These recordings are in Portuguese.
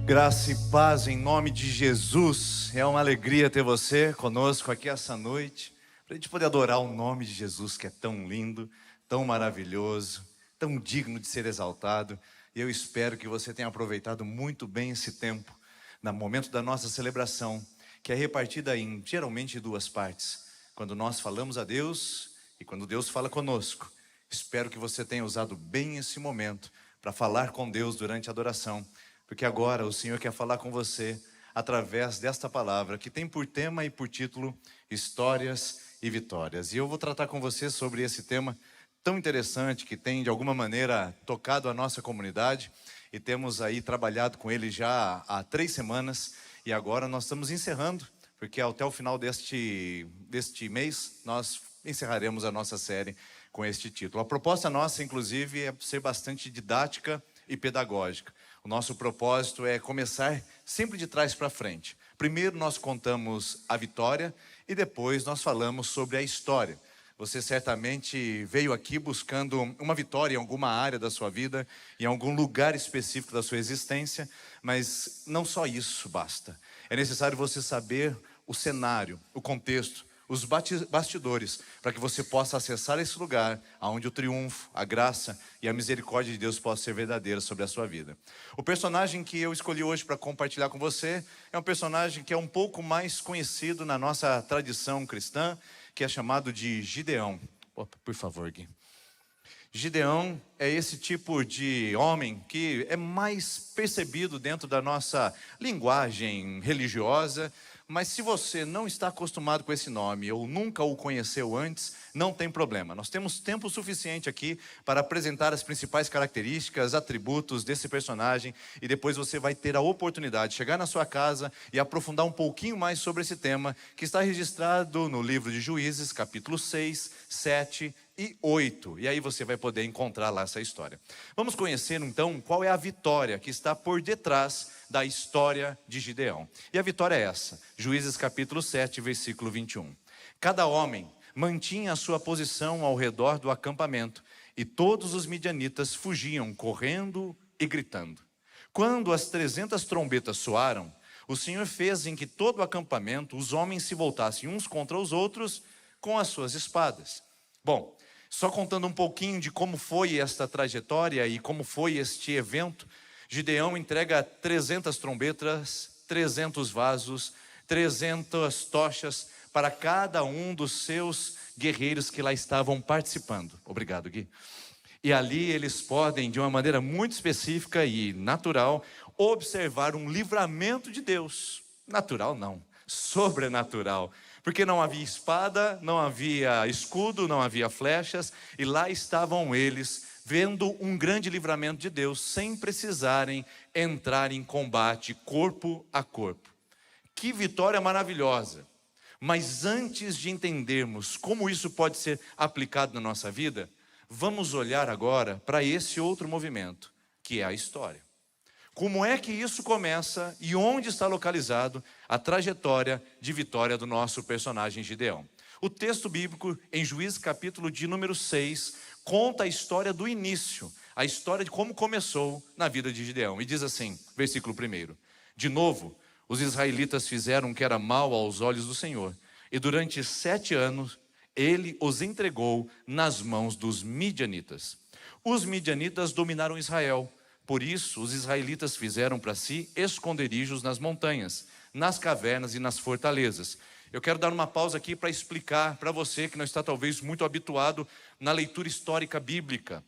Graça e paz em nome de Jesus. É uma alegria ter você conosco aqui essa noite, para a gente poder adorar o nome de Jesus, que é tão lindo, tão maravilhoso, tão digno de ser exaltado. E eu espero que você tenha aproveitado muito bem esse tempo, no momento da nossa celebração, que é repartida em geralmente duas partes, quando nós falamos a Deus e quando Deus fala conosco. Espero que você tenha usado bem esse momento para falar com Deus durante a adoração, porque agora o Senhor quer falar com você através desta palavra que tem por tema e por título Histórias e Vitórias. E eu vou tratar com você sobre esse tema tão interessante que tem de alguma maneira tocado a nossa comunidade, e temos aí trabalhado com ele já há 3 semanas, e agora nós estamos encerrando, porque até o final deste mês nós encerraremos a nossa série com este título. A proposta nossa, inclusive, é ser bastante didática e pedagógica. O nosso propósito é começar sempre de trás para frente. Primeiro nós contamos a vitória e depois nós falamos sobre a história. Você certamente veio aqui buscando uma vitória em alguma área da sua vida, em algum lugar específico da sua existência, mas não só isso basta. É necessário você saber o cenário, o contexto, os bastidores, para que você possa acessar esse lugar onde o triunfo, a graça e a misericórdia de Deus possam ser verdadeiras sobre a sua vida. O personagem que eu escolhi hoje para compartilhar com você é um personagem que é um pouco mais conhecido na nossa tradição cristã, que é chamado de Gideão. Opa, por favor, Gui. Gideão é esse tipo de homem que é mais percebido dentro da nossa linguagem religiosa, mas se você não está acostumado com esse nome ou nunca o conheceu antes, não tem problema. Nós temos tempo suficiente aqui para apresentar as principais características, atributos desse personagem, e depois você vai ter a oportunidade de chegar na sua casa e aprofundar um pouquinho mais sobre esse tema, que está registrado no livro de Juízes, capítulo 6, 7 e 8. E aí você vai poder encontrar lá essa história. Vamos conhecer então qual é a vitória que está por detrás da história de Gideão. E a vitória é essa, Juízes capítulo 7, versículo 21. Cada homem mantinha a sua posição ao redor do acampamento, e todos os midianitas fugiam correndo e gritando. Quando as 300 trombetas soaram, o Senhor fez em que todo o acampamento os homens se voltassem uns contra os outros com as suas espadas. Bom, só contando um pouquinho de como foi esta trajetória e como foi este evento, Gideão entrega 300 trombetas, 300 vasos, 300 tochas para cada um dos seus guerreiros que lá estavam participando. Obrigado, Gui. E ali eles podem, de uma maneira muito específica e natural, observar um livramento de Deus. Natural não, sobrenatural. Porque não havia espada, não havia escudo, não havia flechas, e lá estavam eles vendo um grande livramento de Deus, sem precisarem entrar em combate corpo a corpo. Que vitória maravilhosa! Mas antes de entendermos como isso pode ser aplicado na nossa vida, vamos olhar agora para esse outro movimento, que é a história. Como é que isso começa e onde está localizado a trajetória de vitória do nosso personagem Gideão? O texto bíblico, em Juízes capítulo de número 6, conta a história do início, a história de como começou na vida de Gideão. E diz assim, versículo 1: De novo, os israelitas fizeram o que era mal aos olhos do Senhor, e durante 7 anos ele os entregou nas mãos dos midianitas. Os midianitas dominaram Israel. Por isso, os israelitas fizeram para si esconderijos nas montanhas, nas cavernas e nas fortalezas. Eu quero dar uma pausa aqui para explicar para você que não está talvez muito habituado na leitura histórica bíblica.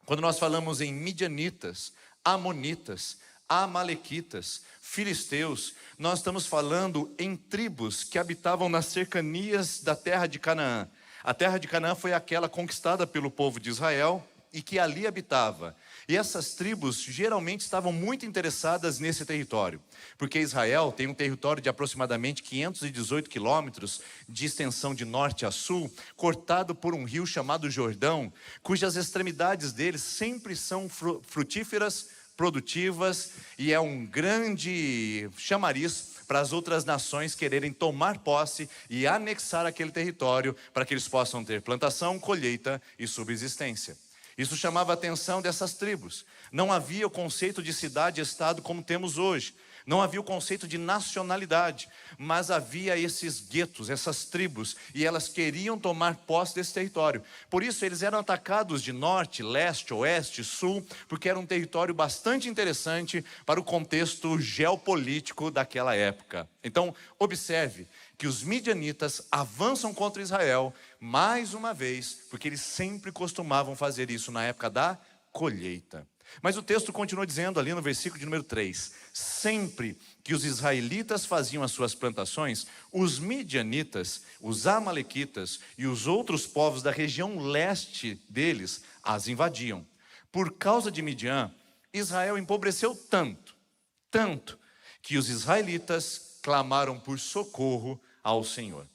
Quando nós falamos em midianitas, amonitas, amalequitas, filisteus, nós estamos falando em tribos que habitavam nas cercanias da terra de Canaã. A terra de Canaã foi aquela conquistada pelo povo de Israel e que ali habitava. E essas tribos geralmente estavam muito interessadas nesse território, porque Israel tem um território de aproximadamente 518 quilômetros de extensão de norte a sul, cortado por um rio chamado Jordão, cujas extremidades dele sempre são frutíferas, produtivas, e é um grande chamariz para as outras nações quererem tomar posse e anexar aquele território para que eles possam ter plantação, colheita e subsistência. Isso chamava a atenção dessas tribos. Não havia o conceito de cidade e estado como temos hoje. Não havia o conceito de nacionalidade, mas havia esses guetos, essas tribos, e elas queriam tomar posse desse território. Por isso eles eram atacados de norte, leste, oeste, sul, porque era um território bastante interessante para o contexto geopolítico daquela época. Então, observe que os midianitas avançam contra Israel, mais uma vez, porque eles sempre costumavam fazer isso na época da colheita. Mas o texto continua dizendo ali no versículo de número 3: sempre que os israelitas faziam as suas plantações, os midianitas, os amalequitas e os outros povos da região leste deles as invadiam. Por causa de Midian, Israel empobreceu tanto, que os israelitas clamaram por socorro ao Senhor.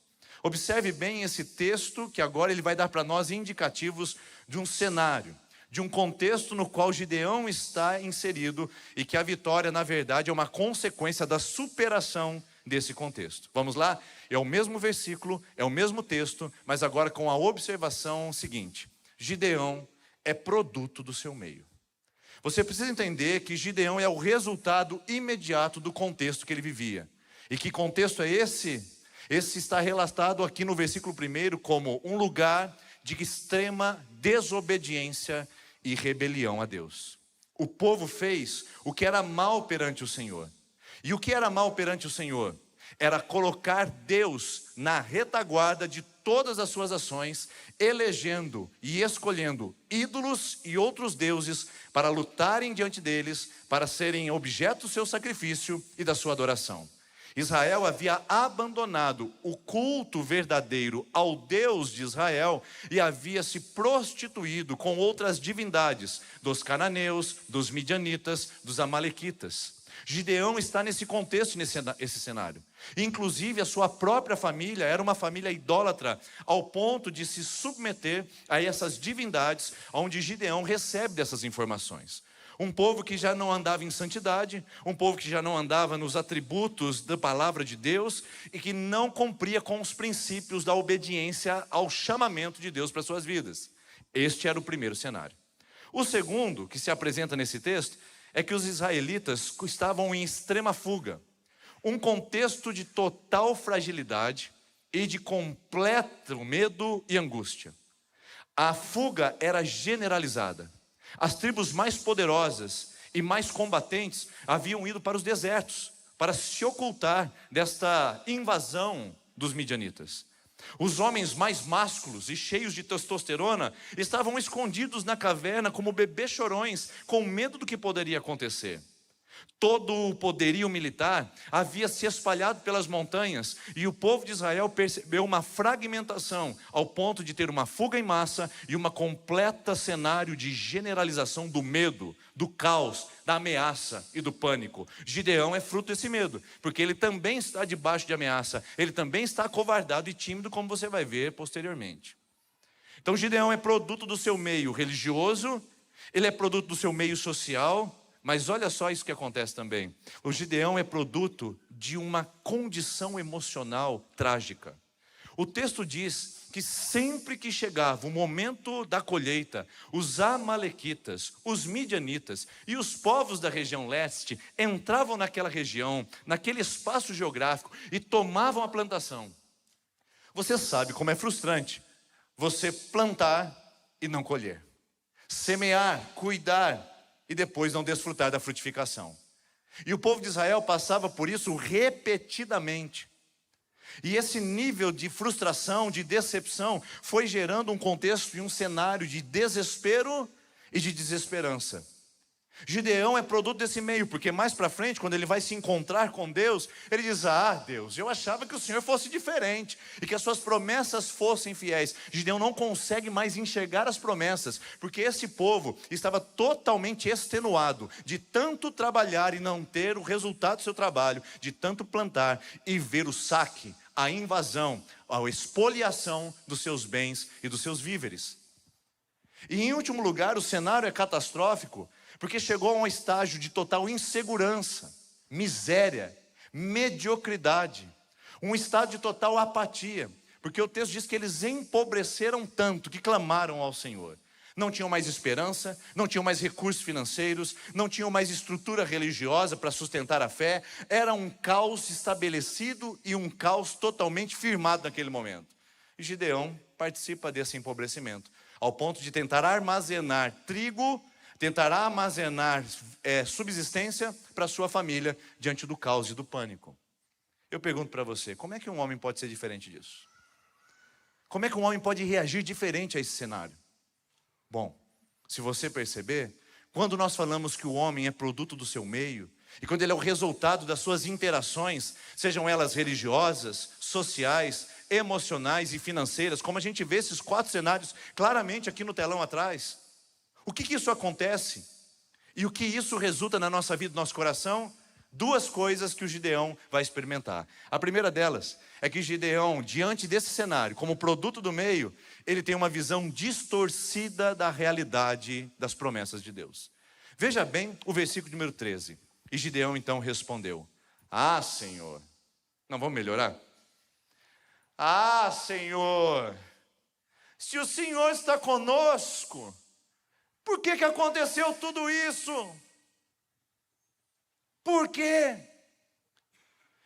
Observe bem esse texto, que agora ele vai dar para nós indicativos de um cenário, de um contexto no qual Gideão está inserido, e que a vitória, na verdade, é uma consequência da superação desse contexto. Vamos lá? É o mesmo versículo, é o mesmo texto, mas agora com a observação seguinte: Gideão é produto do seu meio. Você precisa entender que Gideão é o resultado imediato do contexto que ele vivia. E que contexto é esse? Esse está relatado aqui no versículo 1 como um lugar de extrema desobediência e rebelião a Deus. O povo fez o que era mal perante o Senhor. E o que era mal perante o Senhor? Era colocar Deus na retaguarda de todas as suas ações, elegendo e escolhendo ídolos e outros deuses para lutarem diante deles, para serem objeto do seu sacrifício e da sua adoração. Israel havia abandonado o culto verdadeiro ao Deus de Israel e havia se prostituído com outras divindades dos cananeus, dos midianitas, dos amalequitas. Gideão está nesse contexto, nesse cenário. Inclusive a sua própria família era uma família idólatra, ao ponto de se submeter a essas divindades, onde Gideão recebe dessas informações. Um povo que já não andava em santidade, um povo que já não andava nos atributos da palavra de Deus e que não cumpria com os princípios da obediência ao chamamento de Deus para suas vidas. Este era o primeiro cenário. O segundo, que se apresenta nesse texto, é que os israelitas estavam em extrema fuga. Um contexto de total fragilidade e de completo medo e angústia. A fuga era generalizada. As tribos mais poderosas e mais combatentes haviam ido para os desertos para se ocultar desta invasão dos midianitas. Os homens mais másculos e cheios de testosterona estavam escondidos na caverna como bebês chorões, com medo do que poderia acontecer. Todo o poderio militar havia se espalhado pelas montanhas, e o povo de Israel percebeu uma fragmentação ao ponto de ter uma fuga em massa e uma completa cenário de generalização do medo, do caos, da ameaça e do pânico. Gideão é fruto desse medo, porque ele também está debaixo de ameaça, ele também está acovardado e tímido, como você vai ver posteriormente. Então Gideão é produto do seu meio religioso, ele é produto do seu meio social. Mas olha só isso que acontece também. O Gideão é produto de uma condição emocional trágica. O texto diz que sempre que chegava o momento da colheita, os amalequitas, os midianitas e os povos da região leste entravam naquela região, naquele espaço geográfico, e tomavam a plantação. Você sabe como é frustrante você plantar e não colher, semear, cuidar e depois não desfrutar da frutificação. E o povo de Israel passava por isso repetidamente. E esse nível de frustração, de decepção, foi gerando um contexto e um cenário de desespero e de desesperança. Gideão é produto desse meio, porque mais para frente, quando ele vai se encontrar com Deus, ele diz: ah, Deus, eu achava que o Senhor fosse diferente e que as suas promessas fossem fiéis. Gideão não consegue mais enxergar as promessas, porque esse povo estava totalmente extenuado de tanto trabalhar e não ter o resultado do seu trabalho, de tanto plantar e ver o saque, a invasão, a expoliação dos seus bens e dos seus víveres. E em último lugar, o cenário é catastrófico, porque chegou a um estágio de total insegurança, miséria, mediocridade, um estado de total apatia, porque o texto diz que eles empobreceram tanto que clamaram ao Senhor. não tinham mais esperança, não tinham mais recursos financeiros, não tinham mais estrutura religiosa para sustentar a fé. Era um caos estabelecido e um caos totalmente firmado naquele momento. E Gideão participa desse empobrecimento, ao ponto de tentar armazenar trigo, tentar armazenar subsistência para sua família diante do caos e do pânico. Eu pergunto para você, como é que um homem pode ser diferente disso? Como é que um homem pode reagir diferente a esse cenário? Bom, se você perceber, quando nós falamos que o homem é produto do seu meio, e quando ele é o resultado das suas interações, sejam elas religiosas, sociais, emocionais e financeiras, como a gente vê esses 4 cenários claramente aqui no telão atrás, o que isso acontece? E o que isso resulta na nossa vida, no nosso coração? 2 coisas que o Gideão vai experimentar. A primeira delas é que Gideão, diante desse cenário, como produto do meio, ele tem uma visão distorcida da realidade das promessas de Deus. Veja bem o versículo número 13. E Gideão então respondeu: ah, Senhor. Não, vamos melhorar? Ah, Senhor, se o Senhor está conosco, por que aconteceu tudo isso? Por quê?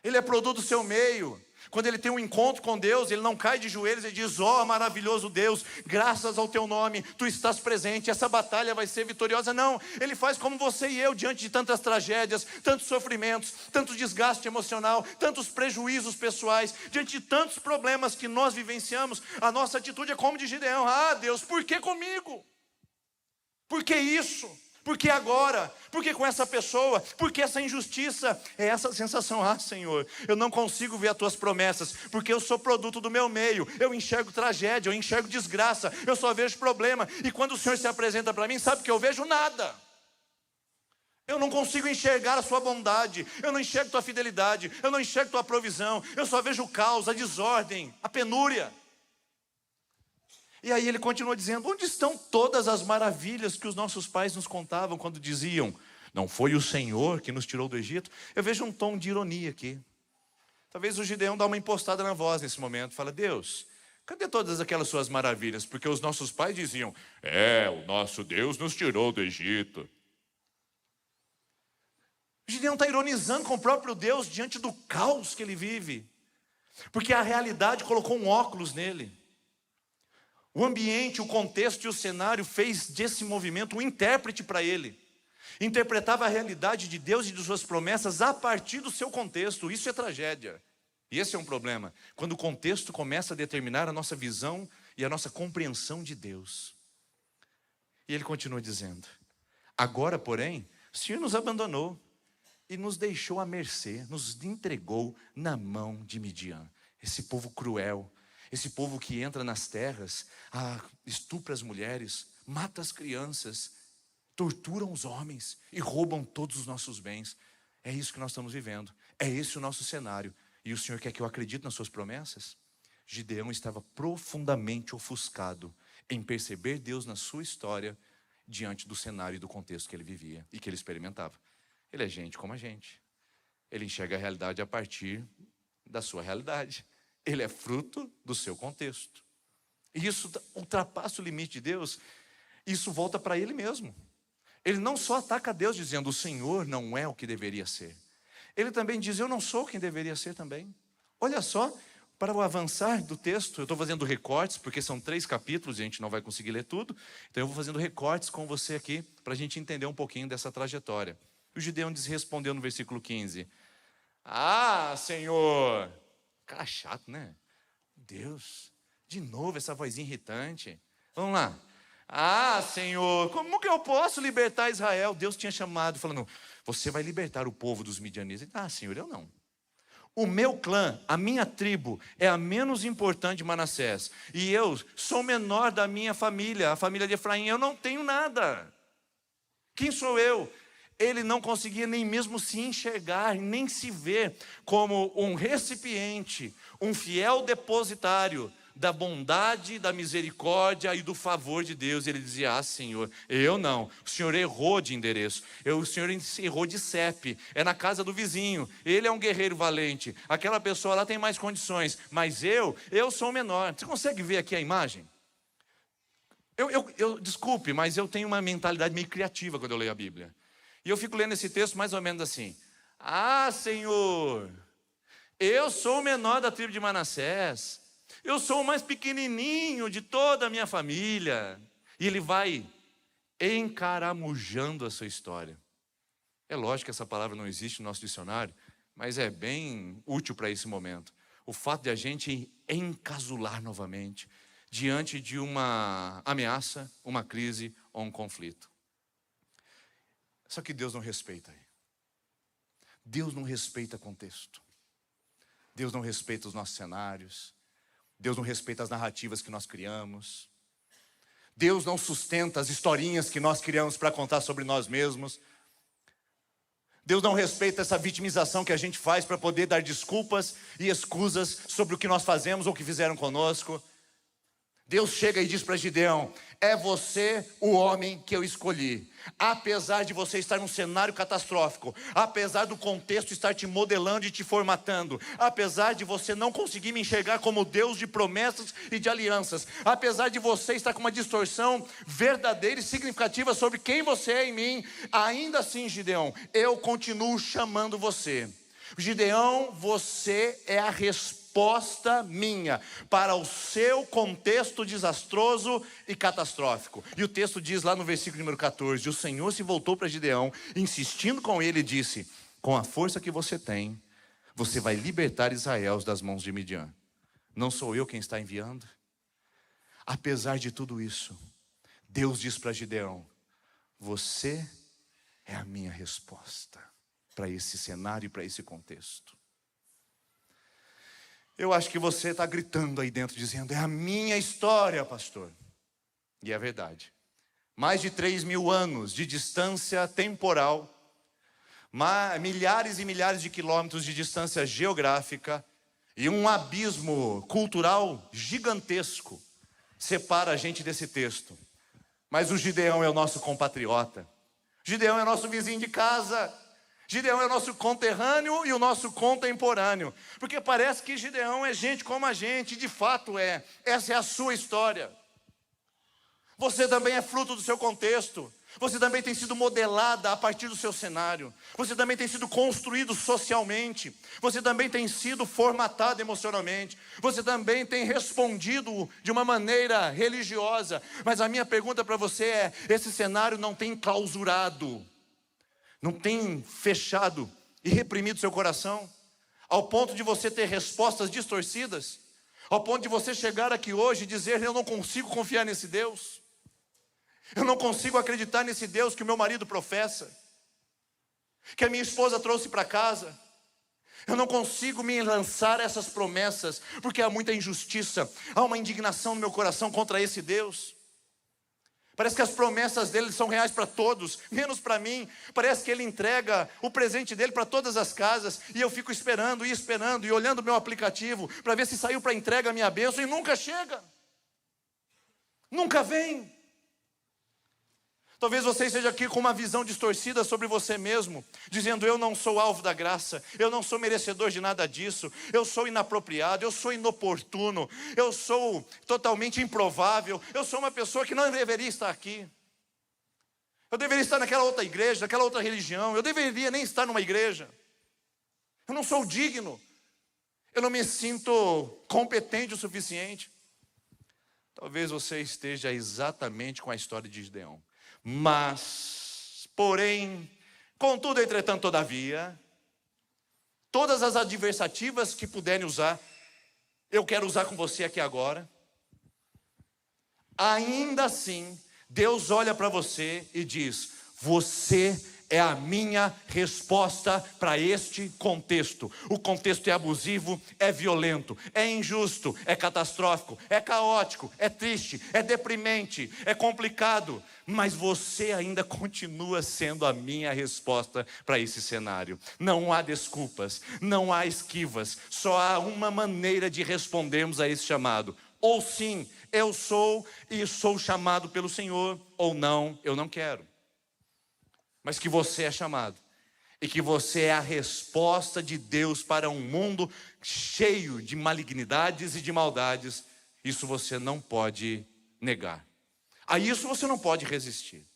Ele é produto do seu meio. Quando ele tem um encontro com Deus, ele não cai de joelhos e diz: ó, maravilhoso Deus, graças ao teu nome, tu estás presente, essa batalha vai ser vitoriosa. Não, ele faz como você e eu, diante de tantas tragédias, tantos sofrimentos, tanto desgaste emocional, tantos prejuízos pessoais, diante de tantos problemas que nós vivenciamos, a nossa atitude é como de Gideão: ah, Deus, por que comigo? Por que isso? Por que agora? Por que com essa pessoa? Por que essa injustiça? É essa sensação: ah, Senhor, eu não consigo ver as tuas promessas, porque eu sou produto do meu meio, eu enxergo tragédia, eu enxergo desgraça, eu só vejo problema, e quando o Senhor se apresenta para mim, sabe que eu vejo nada. Eu não consigo enxergar a sua bondade, eu não enxergo tua fidelidade, eu não enxergo tua provisão, eu só vejo o caos, a desordem, a penúria. E aí ele continua dizendo: onde estão todas as maravilhas que os nossos pais nos contavam quando diziam: não foi o Senhor que nos tirou do Egito? Eu vejo um tom de ironia aqui. Talvez o Gideão dá uma impostada na voz nesse momento, fala: Deus, cadê todas aquelas suas maravilhas? Porque os nossos pais diziam: o nosso Deus nos tirou do Egito. O Gideão está ironizando com o próprio Deus diante do caos que ele vive, porque a realidade colocou um óculos nele. O ambiente, o contexto e o cenário fez desse movimento um intérprete para ele. Interpretava a realidade de Deus e de suas promessas a partir do seu contexto. Isso é tragédia. E esse é um problema, quando o contexto começa a determinar a nossa visão e a nossa compreensão de Deus. E ele continua dizendo: agora, porém, o Senhor nos abandonou e nos deixou à mercê, nos entregou na mão de Midian, esse povo cruel. Esse povo que entra nas terras, estupra as mulheres, mata as crianças, torturam os homens e roubam todos os nossos bens. É isso que nós estamos vivendo. É esse o nosso cenário. E o Senhor quer que eu acredite nas suas promessas? Gideão estava profundamente ofuscado em perceber Deus na sua história, diante do cenário e do contexto que ele vivia e que ele experimentava. Ele é gente como a gente. Ele enxerga a realidade a partir da sua realidade. Ele é fruto do seu contexto. E isso ultrapassa o limite de Deus. Isso volta para ele mesmo. Ele não só ataca Deus dizendo: o Senhor não é o que deveria ser. Ele também diz: eu não sou quem deveria ser também. Olha só, para o avançar do texto, eu estou fazendo recortes, porque são 3 capítulos e a gente não vai conseguir ler tudo. Então eu vou fazendo recortes com você aqui, para a gente entender um pouquinho dessa trajetória. O Gideão respondeu no versículo 15: ah, Senhor... Cara chato, né? Deus, de novo essa vozinha irritante. Vamos lá. Ah, Senhor, como que eu posso libertar Israel? Deus tinha chamado, falando: você vai libertar o povo dos midianitas. Ah, Senhor, eu não. O meu clã, a minha tribo, é a menos importante de Manassés. E eu sou o menor da minha família, a família de Efraim. Eu não tenho nada. Quem sou eu? Ele não conseguia nem mesmo se enxergar, nem se ver como um recipiente, um fiel depositário da bondade, da misericórdia e do favor de Deus. Ele dizia: ah, Senhor, eu não. O Senhor errou de endereço. O Senhor errou de CEP. É na casa do vizinho. Ele é um guerreiro valente. Aquela pessoa lá tem mais condições. Mas eu sou o menor. Você consegue ver aqui a imagem? Desculpe, mas eu tenho uma mentalidade meio criativa quando eu leio a Bíblia. E eu fico lendo esse texto mais ou menos assim: ah, Senhor, eu sou o menor da tribo de Manassés, eu sou o mais pequenininho de toda a minha família. E ele vai encaramujando a sua história. É lógico que essa palavra não existe no nosso dicionário, mas é bem útil para esse momento. O fato de a gente encasular novamente diante de uma ameaça, uma crise ou um conflito. Só que Deus não respeita aí. Deus não respeita contexto. Deus não respeita os nossos cenários. Deus não respeita as narrativas que nós criamos. Deus não sustenta as historinhas que nós criamos para contar sobre nós mesmos. Deus não respeita essa vitimização que a gente faz para poder dar desculpas e escusas sobre o que nós fazemos ou o que fizeram conosco. Deus chega e diz para Gideão: é você o homem que eu escolhi. Apesar de você estar num cenário catastrófico, apesar do contexto estar te modelando e te formatando, apesar de você não conseguir me enxergar como Deus de promessas e de alianças, apesar de você estar com uma distorção verdadeira e significativa sobre quem você é em mim, ainda assim, Gideão, eu continuo chamando você. Gideão, você é a resposta minha para o seu contexto desastroso e catastrófico. E o texto diz lá no versículo número 14: o Senhor se voltou para Gideão, insistindo com ele, e disse: com a força que você tem, você vai libertar Israel das mãos de Midian. Não sou eu quem está enviando? Apesar de tudo isso, Deus diz para Gideão: você é a minha resposta para esse cenário e para esse contexto. Eu acho que você está gritando aí dentro, dizendo: é a minha história, pastor. E é verdade. Mais de 3.000 anos de distância temporal, milhares e milhares de quilômetros de distância geográfica e um abismo cultural gigantesco separa a gente desse texto. Mas o Gideão é o nosso compatriota. Gideão é o nosso vizinho de casa. Gideão é o nosso conterrâneo e o nosso contemporâneo. Porque parece que Gideão é gente como a gente, e de fato é. Essa é a sua história. Você também é fruto do seu contexto. Você também tem sido modelada a partir do seu cenário. Você também tem sido construído socialmente. Você também tem sido formatado emocionalmente. Você também tem respondido de uma maneira religiosa. Mas a minha pergunta para você é: esse cenário não tem clausurado, não tem fechado e reprimido seu coração, ao ponto de você ter respostas distorcidas, ao ponto de você chegar aqui hoje e dizer: eu não consigo confiar nesse Deus, eu não consigo acreditar nesse Deus que o meu marido professa, que a minha esposa trouxe para casa, eu não consigo me lançar essas promessas, porque há muita injustiça, há uma indignação no meu coração contra esse Deus. Parece que as promessas dele são reais para todos, menos para mim. Parece que ele entrega o presente dele para todas as casas, e eu fico esperando e olhando o meu aplicativo para ver se saiu para entrega a minha bênção, e nunca chega, nunca vem. Talvez você esteja aqui com uma visão distorcida sobre você mesmo, dizendo: eu não sou alvo da graça, eu não sou merecedor de nada disso, eu sou inapropriado, eu sou inoportuno, eu sou totalmente improvável, eu sou uma pessoa que não deveria estar aqui. Eu deveria estar naquela outra igreja, naquela outra religião, eu deveria nem estar numa igreja. Eu não sou digno, eu não me sinto competente o suficiente. Talvez você esteja exatamente com a história de Gideão. Mas, porém, contudo, entretanto, todavia, todas as adversativas que puderem usar, eu quero usar com você aqui agora. Ainda assim, Deus olha para você e diz: você é a minha resposta para este contexto. O contexto é abusivo, é violento, é injusto, é catastrófico, é caótico, é triste, é deprimente, é complicado. Mas você ainda continua sendo a minha resposta para esse cenário. Não há desculpas, não há esquivas. Só há uma maneira de respondermos a esse chamado: ou sim, eu sou e sou chamado pelo Senhor, ou não, eu não quero. Mas que você é chamado, e que você é a resposta de Deus para um mundo cheio de malignidades e de maldades, isso você não pode negar. A isso você não pode resistir.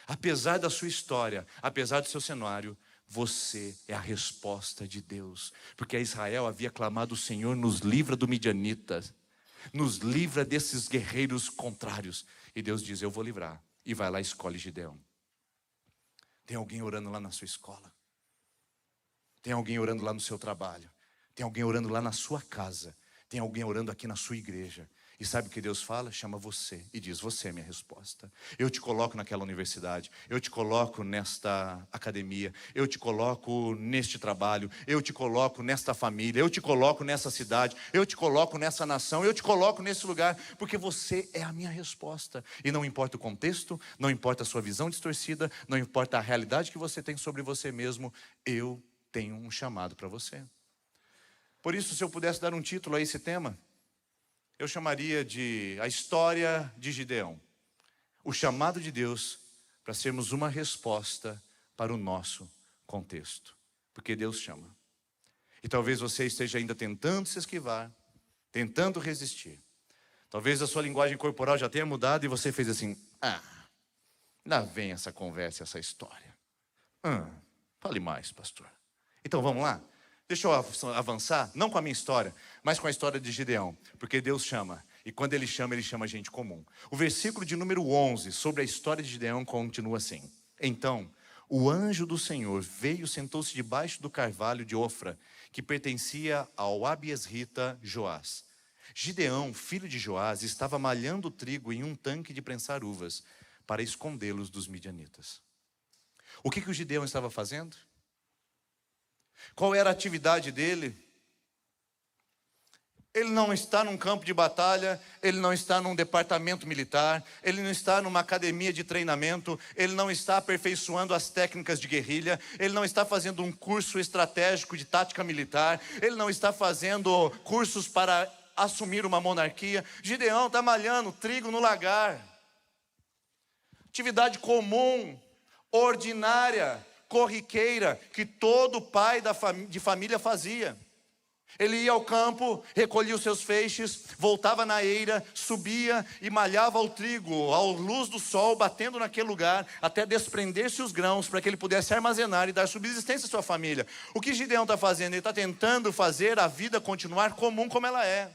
Apesar da sua história, apesar do seu cenário, você é a resposta de Deus. Porque Israel havia clamado: o Senhor nos livra do midianita, nos livra desses guerreiros contrários. E Deus diz: eu vou livrar. E vai lá e escolhe Gideão. Tem alguém orando lá na sua escola. Tem alguém orando lá no seu trabalho. Tem alguém orando lá na sua casa. Tem alguém orando aqui na sua igreja. E sabe o que Deus fala? Chama você e diz: você é minha resposta. Eu te coloco naquela universidade, eu te coloco nesta academia, eu te coloco neste trabalho, eu te coloco nesta família, eu te coloco nessa cidade, eu te coloco nessa nação, eu te coloco nesse lugar, porque você é a minha resposta. E não importa o contexto, não importa a sua visão distorcida, não importa a realidade que você tem sobre você mesmo, eu tenho um chamado para você. Por isso, se eu pudesse dar um título a esse tema, eu chamaria de a história de Gideão. O chamado de Deus para sermos uma resposta para o nosso contexto. Porque Deus chama. E talvez você esteja ainda tentando se esquivar, tentando resistir. Talvez a sua linguagem corporal já tenha mudado e você fez assim: lá vem essa conversa, essa história. Fale mais, pastor. Então vamos lá? Deixa eu avançar, não com a minha história, mas com a história de Gideão. Porque Deus chama, e quando Ele chama gente comum. O versículo de número 11, sobre a história de Gideão, continua assim: então, o anjo do Senhor veio e sentou-se debaixo do carvalho de Ofra, que pertencia ao abiesrita Joás. Gideão, filho de Joás, estava malhando trigo em um tanque de prensar uvas, para escondê-los dos midianitas. O que o Gideão estava fazendo? Qual era a atividade dele? Ele não está num campo de batalha, ele não está num departamento militar, ele não está numa academia de treinamento, ele não está aperfeiçoando as técnicas de guerrilha, ele não está fazendo um curso estratégico de tática militar, ele não está fazendo cursos para assumir uma monarquia. Gideão está malhando trigo no lagar. Atividade comum, ordinária, corriqueira, que todo pai de família fazia. Ele ia ao campo, recolhia os seus feixes, voltava na eira, subia e malhava o trigo, à luz do sol, batendo naquele lugar, até desprender-se os grãos, para que ele pudesse armazenar e dar subsistência à sua família. O que Gideão está fazendo? Ele está tentando fazer a vida continuar comum como ela é.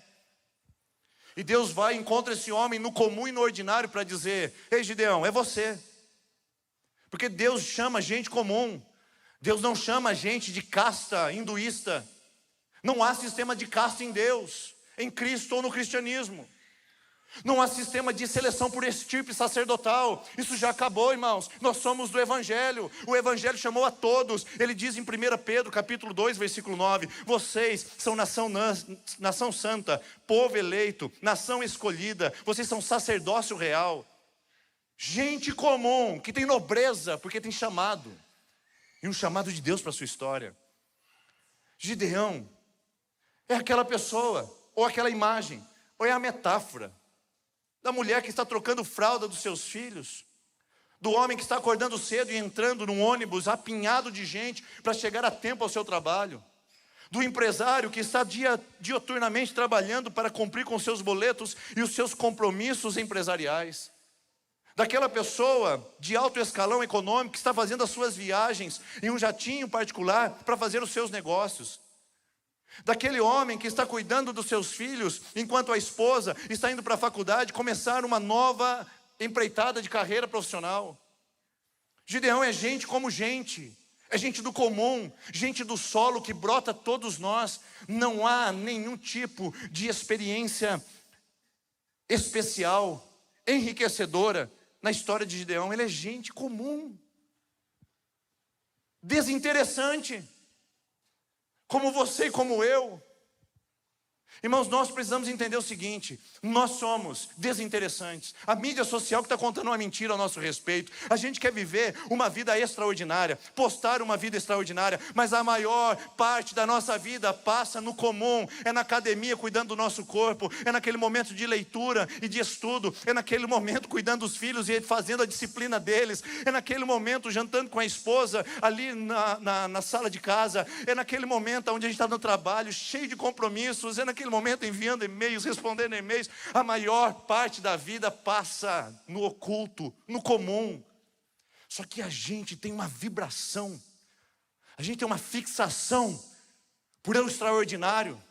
E Deus vai e encontra esse homem no comum e no ordinário para dizer: ei Gideão, é você. Porque Deus chama gente comum. Deus não chama gente de casta hinduísta. Não há sistema de casta em Deus, em Cristo ou no cristianismo. Não há sistema de seleção por estirpe sacerdotal. Isso já acabou, irmãos. Nós somos do Evangelho. O Evangelho chamou a todos. Ele diz em 1 Pedro, capítulo 2, versículo 9: vocês são nação santa, povo eleito, nação escolhida. Vocês são sacerdócio real. Gente comum, que tem nobreza, porque tem chamado. E um chamado de Deus para a sua história. Gideão é aquela pessoa, ou aquela imagem, ou é a metáfora da mulher que está trocando fralda dos seus filhos, do homem que está acordando cedo e entrando num ônibus apinhado de gente para chegar a tempo ao seu trabalho, do empresário que está dioturnamente trabalhando para cumprir com seus boletos e os seus compromissos empresariais, daquela pessoa de alto escalão econômico que está fazendo as suas viagens em um jatinho particular para fazer os seus negócios, daquele homem que está cuidando dos seus filhos enquanto a esposa está indo para a faculdade começar uma nova empreitada de carreira profissional. Gideão é gente como gente, é gente do comum, gente do solo que brota todos nós. Não há nenhum tipo de experiência especial, enriquecedora na história de Gideão. Ele é gente comum, desinteressante, como você e como eu. Irmãos, nós precisamos entender o seguinte: nós somos desinteressantes. A mídia social que está contando uma mentira ao nosso respeito. A gente quer viver uma vida extraordinária, postar uma vida extraordinária, mas a maior parte da nossa vida passa no comum. É na academia cuidando do nosso corpo, é naquele momento de leitura e de estudo, é naquele momento cuidando dos filhos e fazendo a disciplina deles, é naquele momento jantando com a esposa ali na sala de casa, é naquele momento onde a gente está no trabalho cheio de compromissos, é naquele naquele momento enviando e-mails, respondendo e-mails. A maior parte da vida passa no oculto, no comum. Só que a gente tem uma vibração, a gente tem uma fixação por o extraordinário.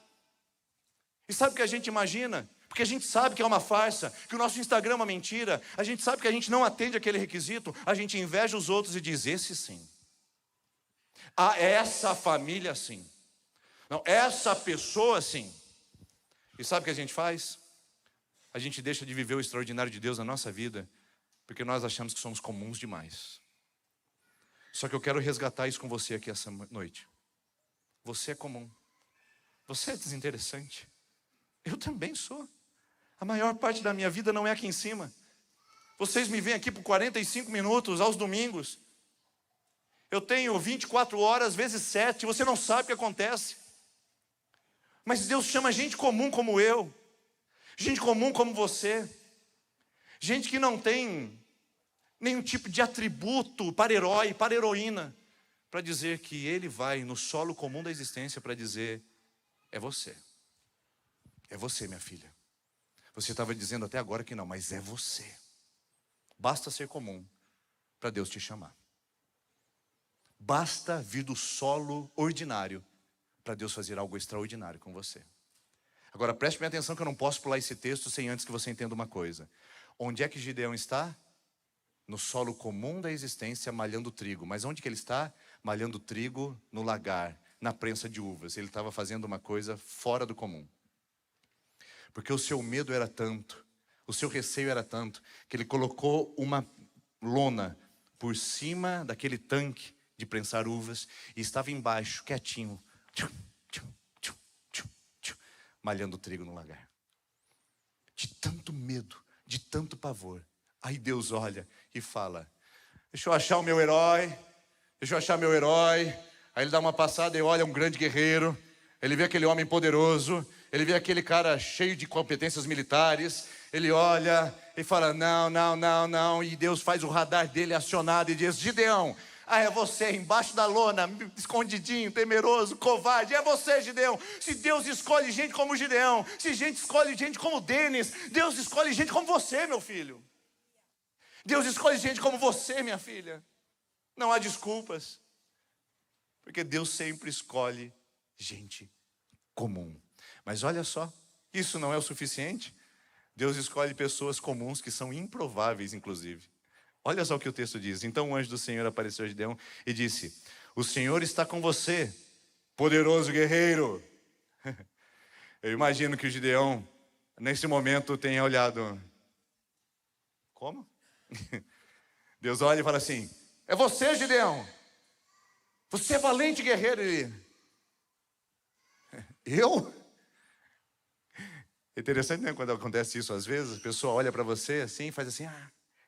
E sabe o que a gente imagina? Porque a gente sabe que é uma farsa, que o nosso Instagram é uma mentira. A gente sabe que a gente não atende aquele requisito. A gente inveja os outros e diz, esse sim. Ah, essa família sim. Não, essa pessoa sim. E sabe o que a gente faz? A gente deixa de viver o extraordinário de Deus na nossa vida, porque nós achamos que somos comuns demais. Só que eu quero resgatar isso com você aqui essa noite. Você é comum. Você é desinteressante. Eu também sou. A maior parte da minha vida não é aqui em cima. Vocês me veem aqui por 45 minutos aos domingos. Eu tenho 24 horas vezes 7. Você não sabe o que acontece. Mas Deus chama gente comum como eu. Gente comum como você. Gente que não tem nenhum tipo de atributo para herói, para heroína, para dizer que Ele vai no solo comum da existência para dizer, é você. É você, minha filha. Você estava dizendo até agora que não, mas é você. Basta ser comum para Deus te chamar. Basta vir do solo ordinário para Deus fazer algo extraordinário com você. Agora preste bem atenção que eu não posso pular esse texto sem antes que você entenda uma coisa. Onde é que Gideão está? No solo comum da existência, malhando trigo. Mas onde que ele está? Malhando trigo no lagar, na prensa de uvas. Ele estava fazendo uma coisa fora do comum. Porque o seu medo era tanto, o seu receio era tanto, que ele colocou uma lona por cima daquele tanque de prensar uvas e estava embaixo, quietinho, malhando trigo no lagar. De tanto medo, de tanto pavor. Aí Deus olha e fala, deixa eu achar o meu herói, deixa eu achar meu herói. Aí ele dá uma passada e olha um grande guerreiro, ele vê aquele homem poderoso, ele vê aquele cara cheio de competências militares, ele olha e fala, não, e Deus faz o radar dele acionado e diz, Gideão, é você, embaixo da lona, escondidinho, temeroso, covarde, é você, Gideão. Se Deus escolhe gente como Gideão, se gente escolhe gente como Denis, Deus escolhe gente como você, meu filho. Deus escolhe gente como você, minha filha. Não há desculpas, porque Deus sempre escolhe gente comum. Mas olha só, isso não é o suficiente. Deus escolhe pessoas comuns que são improváveis, inclusive. Olha só o que o texto diz. Então o anjo do Senhor apareceu a Gideão e disse, o Senhor está com você, poderoso guerreiro. Eu imagino que o Gideão, nesse momento, tenha olhado. Como? Deus olha e fala assim, é você, Gideão. Você é valente guerreiro. Eu? É interessante, né, quando acontece isso às vezes, a pessoa olha para você assim e faz assim,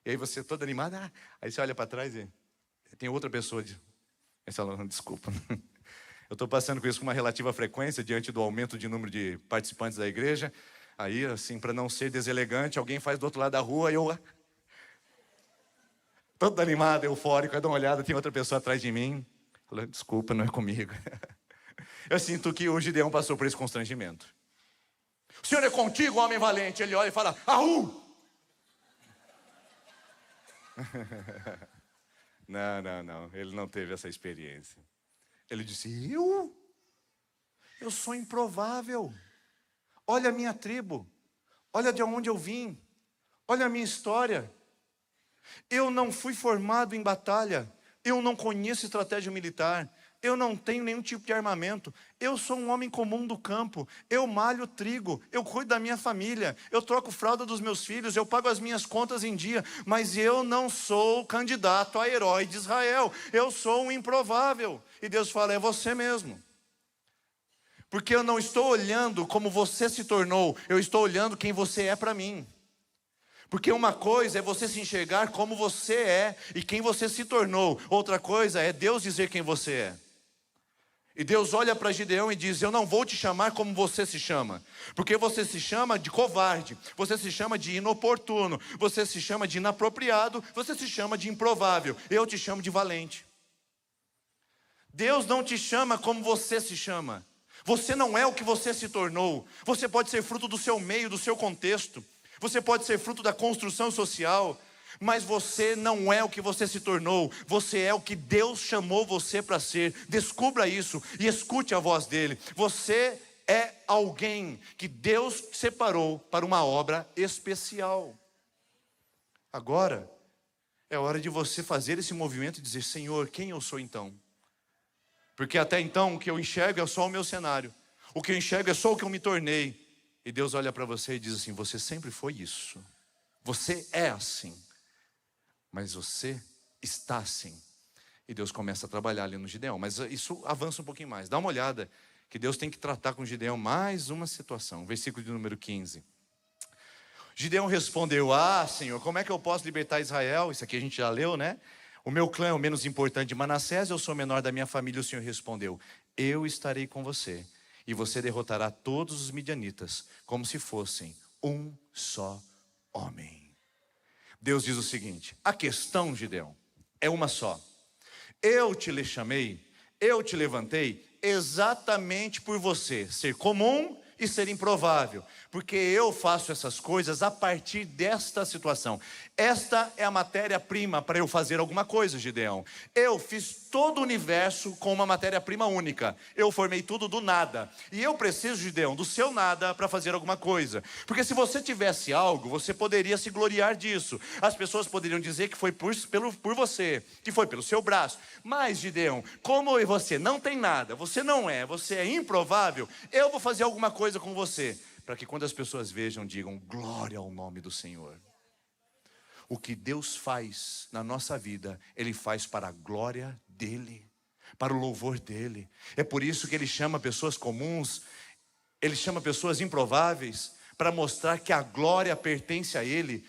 e aí você toda animada, aí você olha para trás e tem outra pessoa, desculpa, eu estou passando com isso com uma relativa frequência diante do aumento de número de participantes da igreja, aí assim, para não ser deselegante, alguém faz do outro lado da rua e eu, todo animado, eufórico, aí dá uma olhada, tem outra pessoa atrás de mim, falando, desculpa, não é comigo. Eu sinto que o Gideão passou por esse constrangimento. O Senhor é contigo, homem valente. Ele olha e fala, Aú! Não, ele não teve essa experiência. Ele disse, eu sou improvável. Olha a minha tribo, olha de onde eu vim, olha a minha história. Eu não fui formado em batalha, eu não conheço estratégia militar, eu não tenho nenhum tipo de armamento, eu sou um homem comum do campo, eu malho trigo, eu cuido da minha família, eu troco fralda dos meus filhos, eu pago as minhas contas em dia, mas eu não sou candidato a herói de Israel, eu sou um improvável. E Deus fala, é você mesmo. Porque eu não estou olhando como você se tornou, eu estou olhando quem você é para mim. Porque uma coisa é você se enxergar como você é e quem você se tornou. Outra coisa é Deus dizer quem você é. E Deus olha para Gideão e diz, eu não vou te chamar como você se chama. Porque você se chama de covarde, você se chama de inoportuno, você se chama de inapropriado, você se chama de improvável. Eu te chamo de valente. Deus não te chama como você se chama. Você não é o que você se tornou. Você pode ser fruto do seu meio, do seu contexto. Você pode ser fruto da construção social. Mas você não é o que você se tornou. Você é o que Deus chamou você para ser. Descubra isso e escute a voz dele. Você é alguém que Deus separou para uma obra especial. Agora é hora de você fazer esse movimento e dizer: Senhor, quem eu sou então? Porque até então o que eu enxergo é só o meu cenário. O que eu enxergo é só o que eu me tornei. E Deus olha para você e diz assim: você sempre foi isso. Você é assim. Mas você está assim. E Deus começa a trabalhar ali no Gideão. Mas isso avança um pouquinho mais. Dá uma olhada que Deus tem que tratar com Gideão mais uma situação. Versículo de número 15. Gideão respondeu: ah, Senhor, como é que eu posso libertar Israel? Isso aqui a gente já leu, né? O meu clã é o menos importante de Manassés, eu sou o menor da minha família. O Senhor respondeu: eu estarei com você, e você derrotará todos os midianitas, como se fossem um só homem. Deus diz o seguinte: a questão, Gideão, é uma só. Eu te chamei, eu te levantei exatamente por você ser comum e ser improvável, porque eu faço essas coisas a partir desta situação. Esta é a matéria-prima para eu fazer alguma coisa, Gideão. Eu fiz todo o universo com uma matéria-prima única. Eu formei tudo do nada. E eu preciso, Gideão, do seu nada para fazer alguma coisa. Porque se você tivesse algo, você poderia se gloriar disso. As pessoas poderiam dizer que foi por você, que foi pelo seu braço. Mas, Gideão, como você não tem nada, você não é, você é improvável, eu vou fazer alguma coisa com você, para que quando as pessoas vejam, digam: glória ao nome do Senhor. O que Deus faz na nossa vida, Ele faz para a glória dEle, para o louvor dEle. É por isso que Ele chama pessoas comuns, Ele chama pessoas improváveis, para mostrar que a glória pertence a Ele.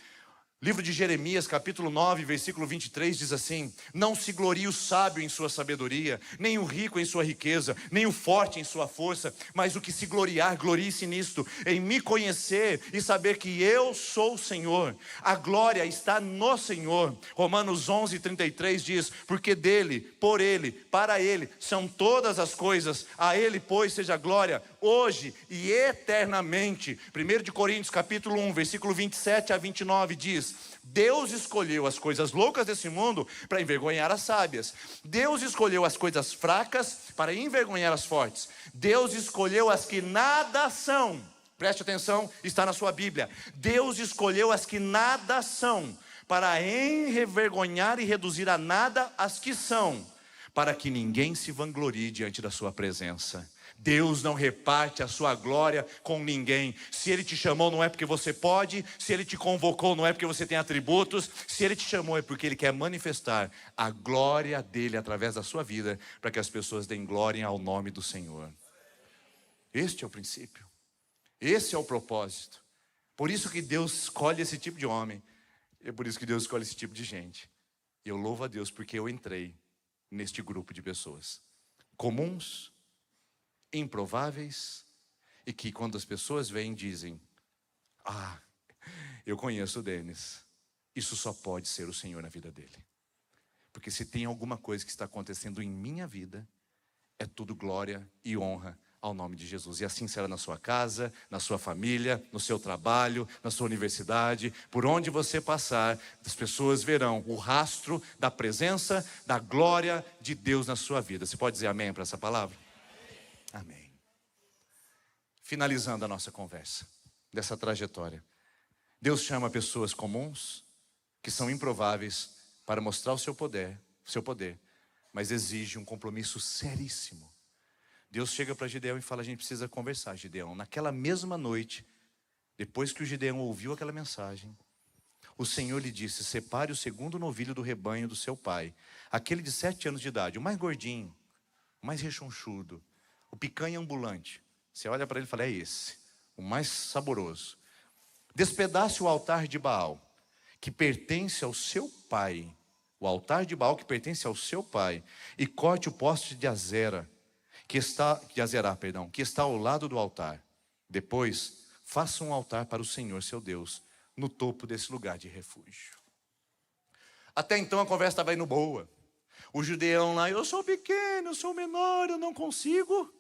Livro de Jeremias, capítulo 9, versículo 23, diz assim: não se glorie o sábio em sua sabedoria, nem o rico em sua riqueza, nem o forte em sua força, mas o que se gloriar, glorie-se nisto, em me conhecer e saber que eu sou o Senhor. A glória está no Senhor. Romanos 11, 33 diz: porque dele, por ele, para ele são todas as coisas, a ele, pois, seja glória hoje e eternamente. 1 de Coríntios, capítulo 1, versículo 27 a 29 diz: Deus escolheu as coisas loucas desse mundo para envergonhar as sábias. Deus escolheu as coisas fracas para envergonhar as fortes. Deus escolheu as que nada são. Preste atenção, está na sua Bíblia. Deus escolheu as que nada são para envergonhar e reduzir a nada as que são, para que ninguém se vanglorie diante da sua presença. Deus não reparte a sua glória com ninguém. Se Ele te chamou, não é porque você pode. Se Ele te convocou, não é porque você tem atributos. Se Ele te chamou, é porque Ele quer manifestar a glória dEle através da sua vida, para que as pessoas deem glória ao nome do Senhor. Este é o princípio. Esse é o propósito. Por isso que Deus escolhe esse tipo de homem. É por isso que Deus escolhe esse tipo de gente. E eu louvo a Deus porque eu entrei neste grupo de pessoas comuns, improváveis, e que quando as pessoas vêm dizem: ah, eu conheço o Denis, isso só pode ser o Senhor na vida dele. Porque se tem alguma coisa que está acontecendo em minha vida, é tudo glória e honra ao nome de Jesus. E assim será na sua casa, na sua família, no seu trabalho, na sua universidade. Por onde você passar, as pessoas verão o rastro da presença, da glória de Deus na sua vida. Você pode dizer amém para essa palavra? Amém. Finalizando a nossa conversa, dessa trajetória. Deus chama pessoas comuns, que são improváveis, para mostrar o seu poder, mas exige um compromisso seríssimo. Deus chega para Gideão e fala: a gente precisa conversar, Gideão. Naquela mesma noite, depois que o Gideão ouviu aquela mensagem, o Senhor lhe disse: separe o segundo novilho do rebanho do seu pai, aquele de 7 anos de idade, o mais gordinho, o mais rechonchudo, o picanha ambulante. Você olha para ele e fala: é esse, o mais saboroso. Despedace o altar de Baal, que pertence ao seu pai, o altar de Baal que pertence ao seu pai, e corte o poste de Azerá, que está ao lado do altar. Depois, faça um altar para o Senhor, seu Deus, no topo desse lugar de refúgio. Até então a conversa estava indo boa. O Gideão lá: eu sou pequeno, eu sou menor, eu não consigo.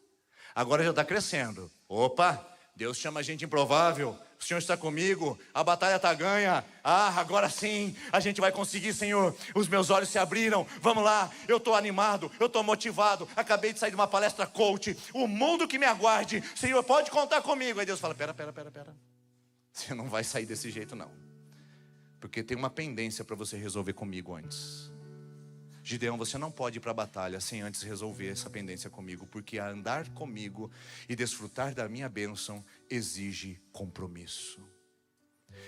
Agora já está crescendo. Opa, Deus chama a gente improvável. O Senhor está comigo, a batalha está ganha. Agora sim, a gente vai conseguir, Senhor. Os meus olhos se abriram, vamos lá. Eu estou animado, eu estou motivado. Acabei de sair de uma palestra coach. O mundo que me aguarde, Senhor, pode contar comigo. Aí Deus fala, pera. Você não vai sair desse jeito não. Porque tem uma pendência para você resolver comigo antes. Gideão, você não pode ir para a batalha sem antes resolver essa pendência comigo, porque andar comigo e desfrutar da minha bênção exige compromisso.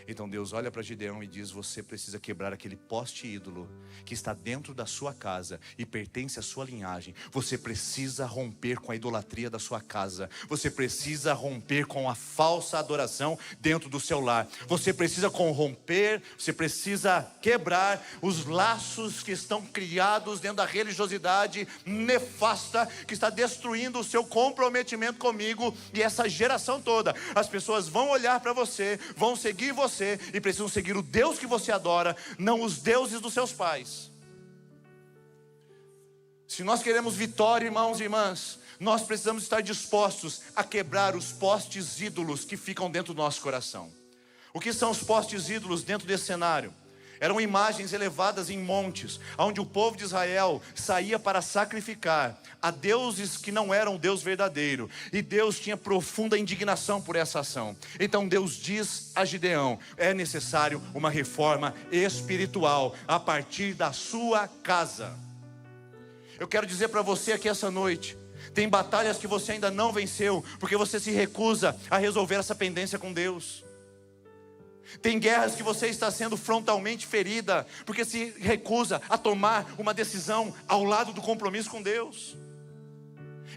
Então Deus olha para Gideão e diz, você precisa quebrar aquele poste ídolo que está dentro da sua casa e pertence à sua linhagem. Você precisa romper com a idolatria da sua casa. Você precisa romper com a falsa adoração dentro do seu lar. Você precisa romper, você precisa quebrar os laços que estão criados dentro da religiosidade nefasta que está destruindo o seu comprometimento comigo e essa geração toda. As pessoas vão olhar para você, vão seguir você e precisam seguir o Deus que você adora, não os deuses dos seus pais. Se nós queremos vitória, irmãos e irmãs, nós precisamos estar dispostos a quebrar os postes ídolos que ficam dentro do nosso coração. O que são os postes ídolos dentro desse cenário? Eram imagens elevadas em montes, onde o povo de Israel saía para sacrificar a deuses que não eram o Deus verdadeiro. E Deus tinha profunda indignação por essa ação. Então Deus diz a Gideão, é necessário uma reforma espiritual a partir da sua casa. Eu quero dizer para você aqui essa noite, tem batalhas que você ainda não venceu, porque você se recusa a resolver essa pendência com Deus. Tem guerras que você está sendo frontalmente ferida, porque se recusa a tomar uma decisão ao lado do compromisso com Deus.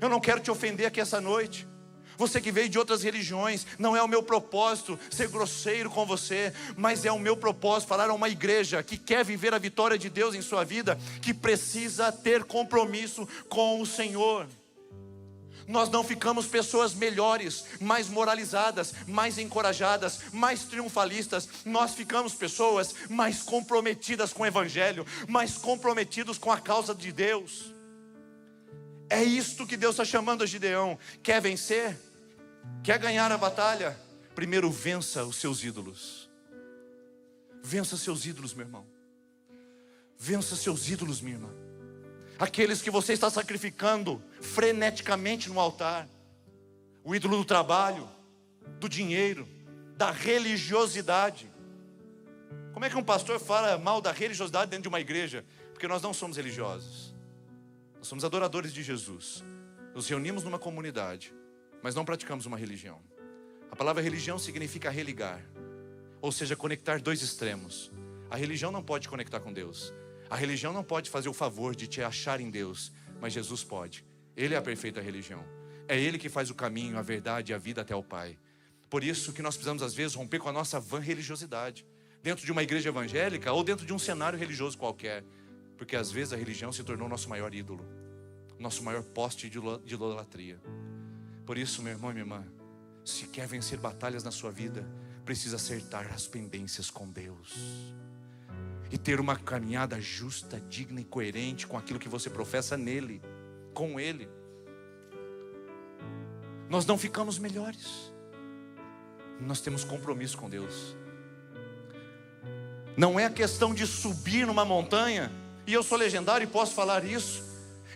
Eu não quero te ofender aqui essa noite. Você que veio de outras religiões, não é o meu propósito ser grosseiro com você, mas é o meu propósito falar a uma igreja que quer viver a vitória de Deus em sua vida, que precisa ter compromisso com o Senhor. Nós não ficamos pessoas melhores, mais moralizadas, mais encorajadas, mais triunfalistas. Nós ficamos pessoas mais comprometidas com o Evangelho, mais comprometidos com a causa de Deus. É isto que Deus está chamando a Gideão. Quer vencer? Quer ganhar a batalha? Primeiro vença os seus ídolos. Vença seus ídolos, meu irmão. Vença seus ídolos, minha irmã. Aqueles que você está sacrificando freneticamente no altar. O ídolo do trabalho, do dinheiro, da religiosidade. Como é que um pastor fala mal da religiosidade dentro de uma igreja? Porque nós não somos religiosos. Nós somos adoradores de Jesus. Nos reunimos numa comunidade, mas não praticamos uma religião. A palavra religião significa religar, ou seja, conectar dois extremos. A religião não pode conectar com Deus. A religião não pode fazer o favor de te achar em Deus, mas Jesus pode. Ele é a perfeita religião. É Ele que faz o caminho, a verdade e a vida até o Pai. Por isso que nós precisamos às vezes romper com a nossa vã religiosidade, dentro de uma igreja evangélica ou dentro de um cenário religioso qualquer. Porque às vezes a religião se tornou nosso maior ídolo, nosso maior poste de idolatria. Por isso, meu irmão e minha irmã, se quer vencer batalhas na sua vida, precisa acertar as pendências com Deus e ter uma caminhada justa, digna e coerente com aquilo que você professa nele, com Ele. Nós não ficamos melhores, nós temos compromisso com Deus. Não é a questão de subir numa montanha, e eu sou legendário e posso falar isso.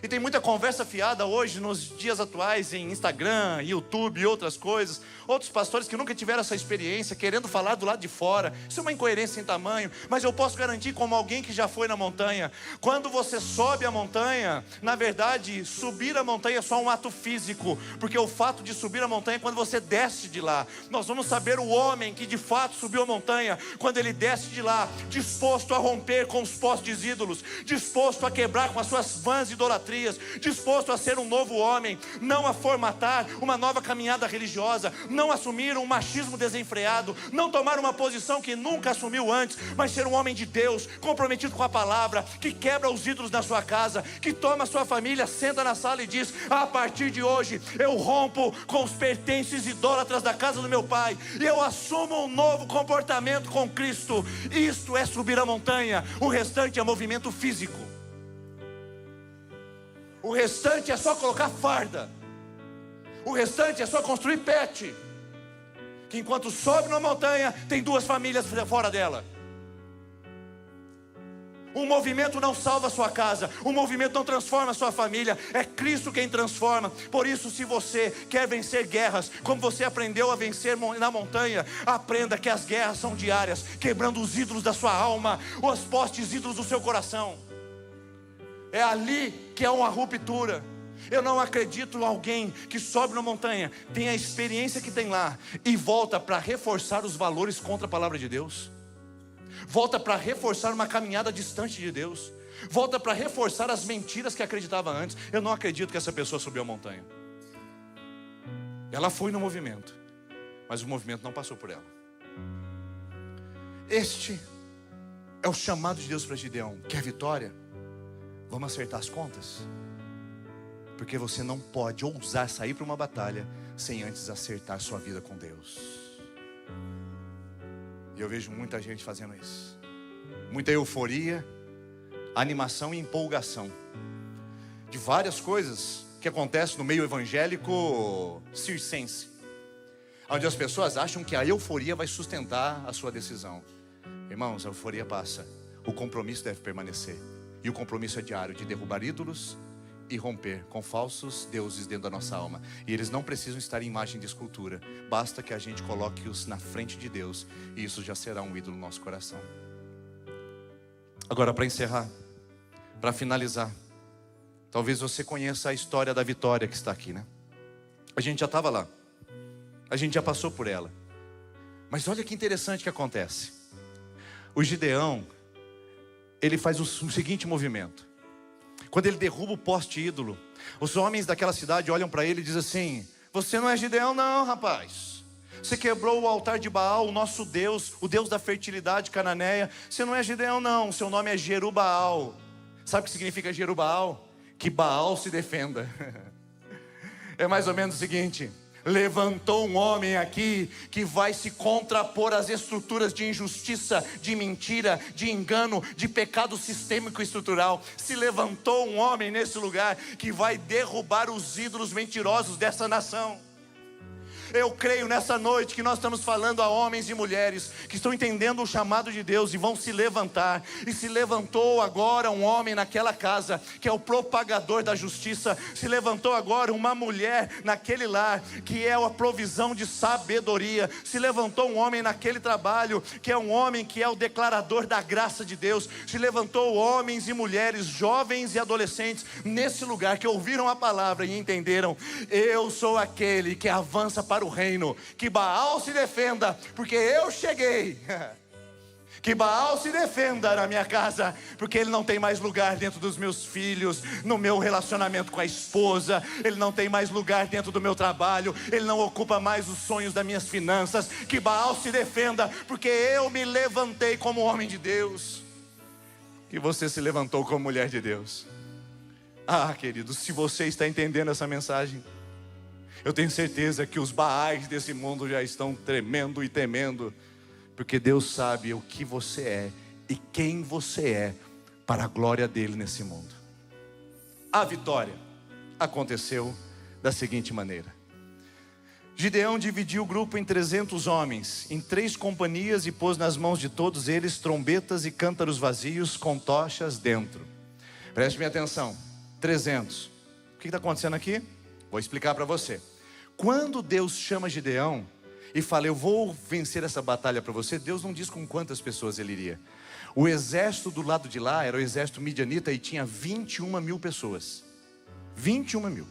E tem muita conversa fiada hoje nos dias atuais em Instagram, YouTube e outras coisas. Outros pastores que nunca tiveram essa experiência, querendo falar do lado de fora. Isso é uma incoerência em tamanho, mas eu posso garantir como alguém que já foi na montanha. Quando você sobe a montanha, na verdade, subir a montanha é só um ato físico. Porque o fato de subir a montanha é quando você desce de lá. Nós vamos saber o homem que de fato subiu a montanha quando ele desce de lá, disposto a romper com os postes ídolos, disposto a quebrar com as suas vãs idolatrias, disposto a ser um novo homem, não a formatar uma nova caminhada religiosa, não assumir um machismo desenfreado, não tomar uma posição que nunca assumiu antes, mas ser um homem de Deus, comprometido com a palavra, que quebra os ídolos na sua casa, que toma a sua família, senta na sala e diz: a partir de hoje eu rompo com os pertences idólatras da casa do meu pai, e eu assumo um novo comportamento com Cristo. Isto é subir a montanha. O restante é movimento físico. O restante é só colocar farda. O restante é só construir pet, que enquanto sobe numa montanha, tem 2 famílias fora dela. Um movimento não salva a sua casa, um movimento não transforma a sua família, é Cristo quem transforma. Por isso, se você quer vencer guerras, como você aprendeu a vencer na montanha, aprenda que as guerras são diárias, quebrando os ídolos da sua alma, os postes ídolos do seu coração. É ali que há uma ruptura. Eu não acredito em alguém que sobe na montanha, tem a experiência que tem lá e volta para reforçar os valores contra a palavra de Deus. Volta para reforçar uma caminhada distante de Deus. Volta para reforçar as mentiras que acreditava antes. Eu não acredito que essa pessoa subiu a montanha. Ela foi no movimento, mas o movimento não passou por ela. Este é o chamado de Deus para Gideão. Quer vitória? Vamos acertar as contas? Porque você não pode ousar sair para uma batalha sem antes acertar sua vida com Deus. E eu vejo muita gente fazendo isso. Muita euforia, animação e empolgação de várias coisas que acontecem no meio evangélico circense, onde as pessoas acham que a euforia vai sustentar a sua decisão. Irmãos, a euforia passa. O compromisso deve permanecer. E o compromisso é diário, de derrubar ídolos e romper com falsos deuses dentro da nossa alma. E eles não precisam estar em imagem de escultura. Basta que a gente coloque-os na frente de Deus, e isso já será um ídolo no nosso coração. Agora, para encerrar, para finalizar, talvez você conheça a história da vitória que está aqui, né? A gente já estava lá, a gente já passou por ela. Mas olha que interessante que acontece. O Gideão, ele faz o seguinte movimento. Quando ele derruba o poste ídolo, os homens daquela cidade olham para ele e dizem assim: você não é Gideão não, rapaz. Você quebrou o altar de Baal, o nosso Deus, o Deus da fertilidade cananeia. Você não é Gideão não, seu nome é Jerubaal. Sabe o que significa Jerubaal? Que Baal se defenda. É mais ou menos o seguinte: levantou um homem aqui que vai se contrapor às estruturas de injustiça, de mentira, de engano, de pecado sistêmico e estrutural. Se levantou um homem nesse lugar que vai derrubar os ídolos mentirosos dessa nação. Eu creio nessa noite que nós estamos falando a homens e mulheres que estão entendendo o chamado de Deus e vão se levantar. E se levantou agora um homem naquela casa que é o propagador da justiça. Se levantou agora uma mulher naquele lar que é a provisão de sabedoria. Se levantou um homem naquele trabalho que é um homem que é o declarador da graça de Deus. Se levantou homens e mulheres, jovens e adolescentes nesse lugar que ouviram a palavra e entenderam: eu sou aquele que avança para o reino. Que Baal se defenda, porque eu cheguei. Que Baal se defenda na minha casa, porque ele não tem mais lugar dentro dos meus filhos, no meu relacionamento com a esposa. Ele não tem mais lugar dentro do meu trabalho. Ele não ocupa mais os sonhos das minhas finanças. Que Baal se defenda, porque eu me levantei como homem de Deus. E você se levantou como mulher de Deus. Ah, queridos, se você está entendendo essa mensagem, eu tenho certeza que os Baais desse mundo já estão tremendo e temendo, porque Deus sabe o que você é e quem você é para a glória dele nesse mundo. A vitória aconteceu da seguinte maneira: Gideão dividiu o grupo em 300 homens, em 3 companhias, e pôs nas mãos de todos eles trombetas e cântaros vazios com tochas dentro. Preste-me atenção, 300. O que está acontecendo aqui? Vou explicar para você. Quando Deus chama Gideão e fala: eu vou vencer essa batalha para você, Deus não diz com quantas pessoas ele iria. O exército do lado de lá era o exército midianita e tinha 21 mil pessoas. 21 mil.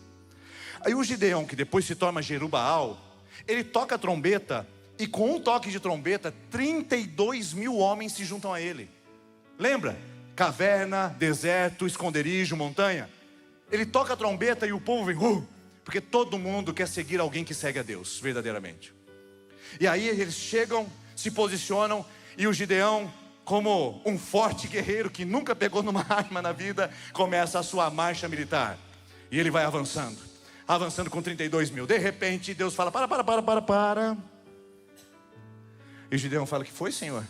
Aí o Gideão, que depois se torna Jerubaal, ele toca a trombeta, e com um toque de trombeta 32 mil homens se juntam a ele. Lembra? Caverna, deserto, esconderijo, montanha. Ele toca a trombeta e o povo vem, porque todo mundo quer seguir alguém que segue a Deus verdadeiramente. E aí eles chegam, se posicionam, e o Gideão, como um forte guerreiro que nunca pegou numa arma na vida, começa a sua marcha militar. E ele vai avançando com 32 mil. De repente Deus fala: para. E o Gideão fala: que foi, Senhor?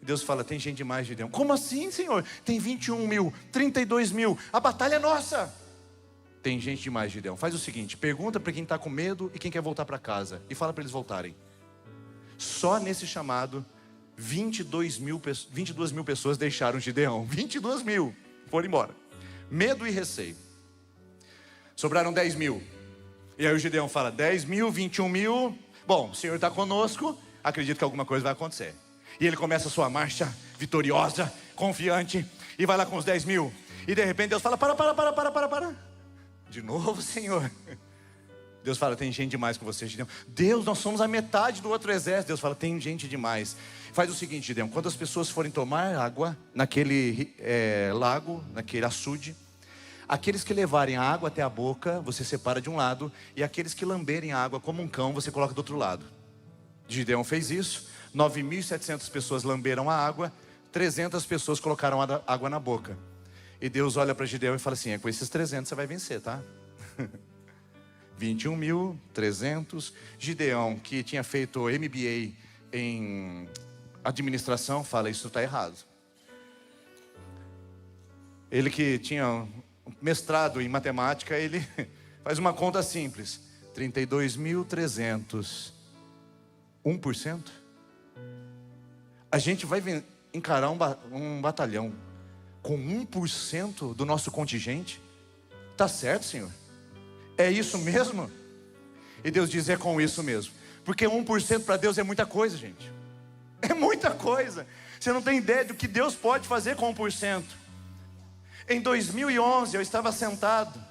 E Deus fala: tem gente demais, Gideão. Como assim, Senhor? Tem 21 mil, 32 mil, a batalha é nossa. Tem gente demais, Gideão. Faz o seguinte, pergunta para quem está com medo e quem quer voltar para casa. E fala para eles voltarem. Só nesse chamado, 22 mil pessoas deixaram Gideão. 22 mil foram embora. Medo e receio. Sobraram 10 mil. E aí o Gideão fala, 10 mil, 21 mil. Bom, o Senhor está conosco, acredito que alguma coisa vai acontecer. E ele começa a sua marcha vitoriosa, confiante, e vai lá com os 10 mil. E de repente Deus fala, para. De novo, Senhor. Deus fala, tem gente demais com você, Gideão. Deus, nós somos a metade do outro exército. Deus fala, tem gente demais. Faz o seguinte, Gideão, quando as pessoas forem tomar água naquele lago, naquele açude, aqueles que levarem a água até a boca, você separa de um lado, e aqueles que lamberem a água como um cão, você coloca do outro lado. Gideão fez isso, 9.700 pessoas lamberam a água, 300 pessoas colocaram a água na boca. E Deus olha para Gideão e fala assim, com esses 300 você vai vencer, tá? 21.300. Gideão, que tinha feito MBA em administração, fala, isso está errado. Ele que tinha mestrado em matemática, ele faz uma conta simples. 32.300. 1%? A gente vai encarar um batalhão com 1% do nosso contingente? Tá certo, Senhor? É isso mesmo? E Deus diz, é com isso mesmo. Porque 1% para Deus é muita coisa, gente. É muita coisa. Você não tem ideia do que Deus pode fazer com 1%. Em 2011 eu estava sentado,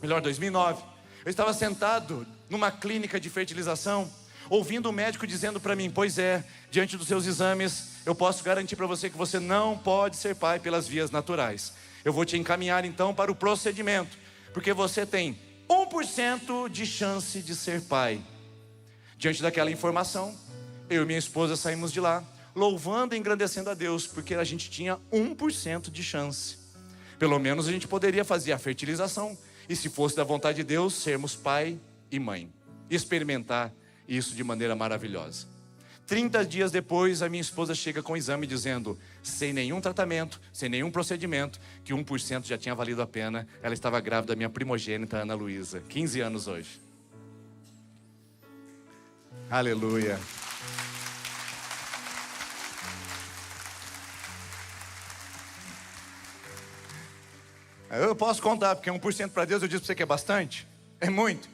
2009, eu estava sentado numa clínica de fertilização, ouvindo o médico dizendo para mim, pois é, diante dos seus exames, eu posso garantir para você que você não pode ser pai pelas vias naturais. Eu vou te encaminhar então para o procedimento, porque você tem 1% de chance de ser pai. Diante daquela informação, eu e minha esposa saímos de lá, louvando e engrandecendo a Deus, porque a gente tinha 1% de chance. Pelo menos a gente poderia fazer a fertilização, e se fosse da vontade de Deus, sermos pai e mãe, experimentar isso de maneira maravilhosa. 30 dias depois, a minha esposa chega com o exame dizendo, sem nenhum tratamento, sem nenhum procedimento, que 1% já tinha valido a pena. Ela estava grávida da minha primogênita, Ana Luísa, 15 anos hoje. Aleluia. Eu posso contar, porque 1% para Deus, eu disse para você que é bastante. É muito.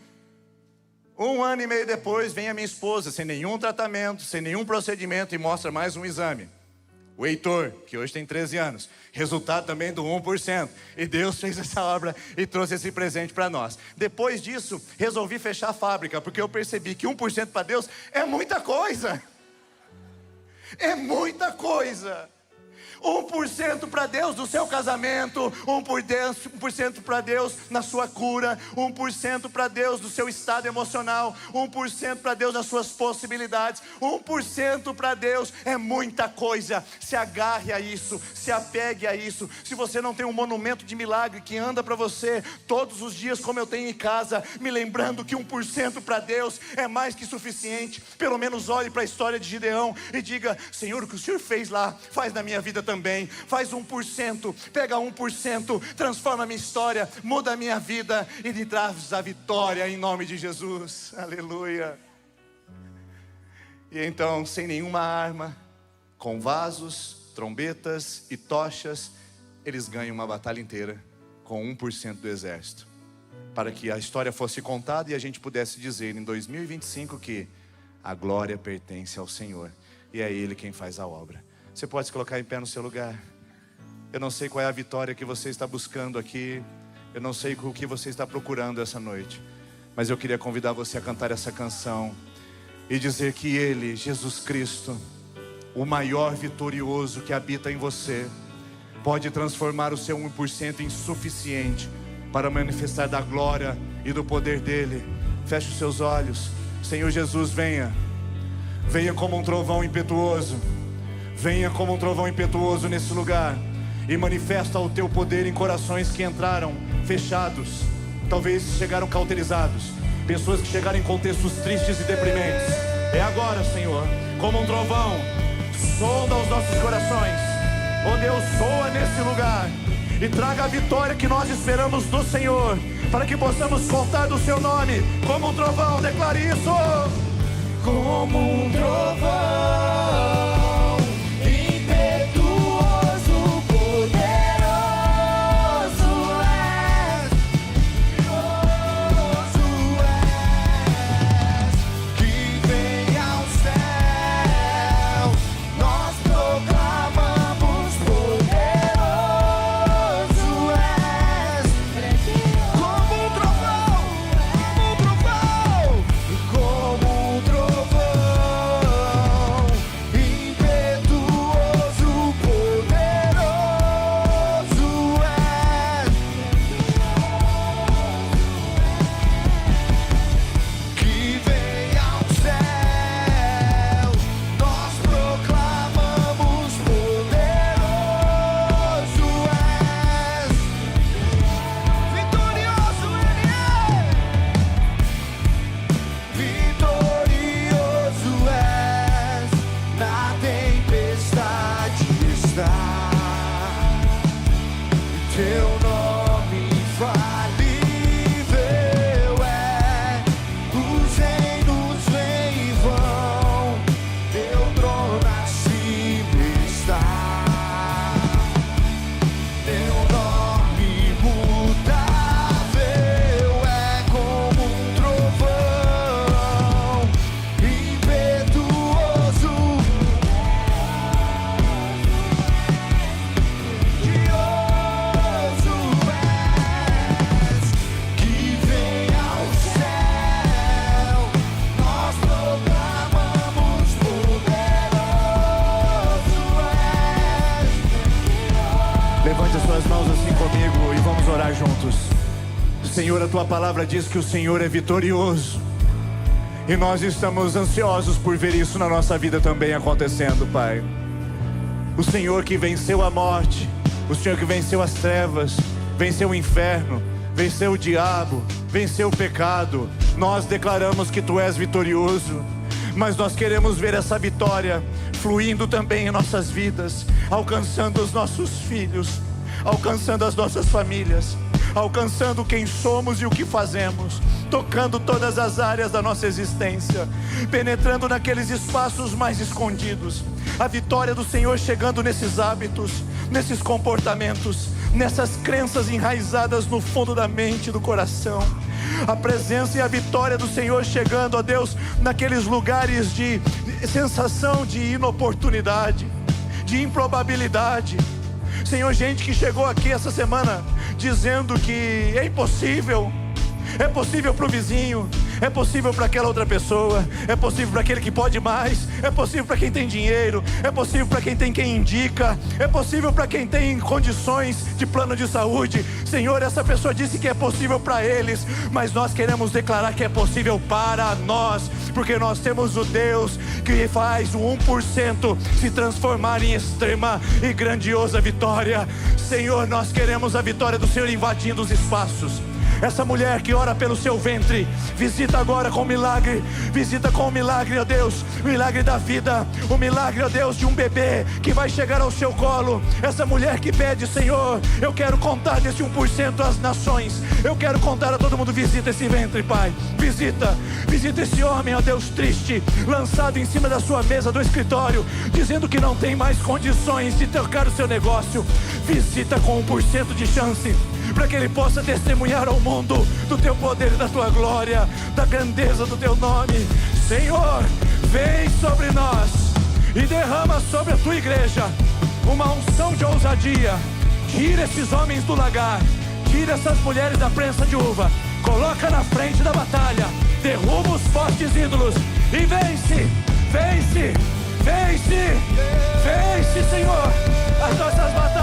1 ano e meio depois, vem a minha esposa, sem nenhum tratamento, sem nenhum procedimento, e mostra mais um exame. O Heitor, que hoje tem 13 anos. Resultado também do 1%. E Deus fez essa obra e trouxe esse presente para nós. Depois disso, resolvi fechar a fábrica, porque eu percebi que 1% para Deus é muita coisa. É muita coisa. 1% para Deus no seu casamento, 1% para Deus na sua cura, 1% para Deus no seu estado emocional, 1% para Deus nas suas possibilidades, 1% para Deus é muita coisa. Se agarre a isso, se apegue a isso. Se você não tem um monumento de milagre que anda para você todos os dias, como eu tenho em casa, me lembrando que 1% para Deus é mais que suficiente, pelo menos olhe para a história de Gideão e diga, Senhor, o que o Senhor fez lá, faz na minha vida também. Faz 1%, pega 1%, transforma a minha história, muda a minha vida e me traz a vitória em nome de Jesus. Aleluia. E então, sem nenhuma arma, com vasos, trombetas e tochas, eles ganham uma batalha inteira com 1% do exército, para que a história fosse contada e a gente pudesse dizer em 2025 que a glória pertence ao Senhor e é Ele quem faz a obra. Você pode se colocar em pé no seu lugar. Eu não sei qual é a vitória que você está buscando aqui. Eu não sei o que você está procurando essa noite. Mas eu queria convidar você a cantar essa canção e dizer que Ele, Jesus Cristo, o maior vitorioso que habita em você, pode transformar o seu 1% em suficiente para manifestar da glória e do poder dEle. Feche os seus olhos. Senhor Jesus, venha. Venha como um trovão impetuoso. Venha como um trovão impetuoso nesse lugar e manifesta o teu poder em corações que entraram fechados, talvez chegaram cauterizados, pessoas que chegaram em contextos tristes e deprimentes. É agora, Senhor, como um trovão, sonda os nossos corações. Oh Deus, soa nesse lugar e traga a vitória que nós esperamos do Senhor. para que possamos contar do seu nome como um trovão. Declare isso. Como um trovão, impetuoso, poderoso és, que vem ao céu, nós proclamamos, poderoso és, como um trovão, como um trovão, impetuoso, poderoso és, que vem ao céu, nós proclamamos, poderoso és, vitorioso Ele é, vitorioso és, na tempestade está, teu nome infalível é, os reinos vêm e vão, teu trono acima está, teu nome imutável é como um trovão, impetuoso, grandioso és, que vem ao céu, nós proclamamos, poderoso és. Levante as suas mãos assim comigo e vamos orar juntos. Senhor, a tua palavra diz que o Senhor é vitorioso. E nós estamos ansiosos por ver isso na nossa vida também acontecendo, Pai. O Senhor que venceu a morte, o Senhor que venceu as trevas, venceu o inferno, venceu o diabo, venceu o pecado. Nós declaramos que Tu és vitorioso, mas nós queremos ver essa vitória fluindo também em nossas vidas, alcançando os nossos filhos, alcançando as nossas famílias, alcançando quem somos e o que fazemos, tocando todas as áreas da nossa existência, penetrando naqueles espaços mais escondidos. A vitória do Senhor chegando nesses hábitos, nesses comportamentos, nessas crenças enraizadas no fundo da mente e do coração. A presença e a vitória do Senhor chegando, ó Deus, naqueles lugares de sensação de inoportunidade, de improbabilidade. Senhor, gente que chegou aqui essa semana dizendo que é impossível. É possível para o vizinho, é possível para aquela outra pessoa, é possível para aquele que pode mais, é possível para quem tem dinheiro, é possível para quem tem quem indica, é possível para quem tem condições de plano de saúde. Senhor, essa pessoa disse que é possível para eles, mas nós queremos declarar que é possível para nós, porque nós temos o Deus que faz o 1% se transformar em extrema e grandiosa vitória. Senhor, nós queremos a vitória do Senhor invadindo os espaços. Essa mulher que ora pelo seu ventre, visita agora com o milagre, visita com o milagre, ó Deus, o milagre da vida, o milagre, ó Deus, de um bebê que vai chegar ao seu colo. Essa mulher que pede, Senhor, eu quero contar desse 1% às nações, eu quero contar a todo mundo. Visita esse ventre, Pai, visita esse homem, ó Deus, triste, lançado em cima da sua mesa do escritório, dizendo que não tem mais condições de tocar o seu negócio. Visita com 1% de chance, para que ele possa testemunhar ao mundo do teu poder e da tua glória, da grandeza do teu nome. Senhor, vem sobre nós e derrama sobre a tua igreja uma unção de ousadia. Tira esses homens do lagar, tira essas mulheres da prensa de uva, coloca na frente da batalha, derruba os fortes ídolos e vence, vence, vence, vence, Senhor, as nossas batalhas.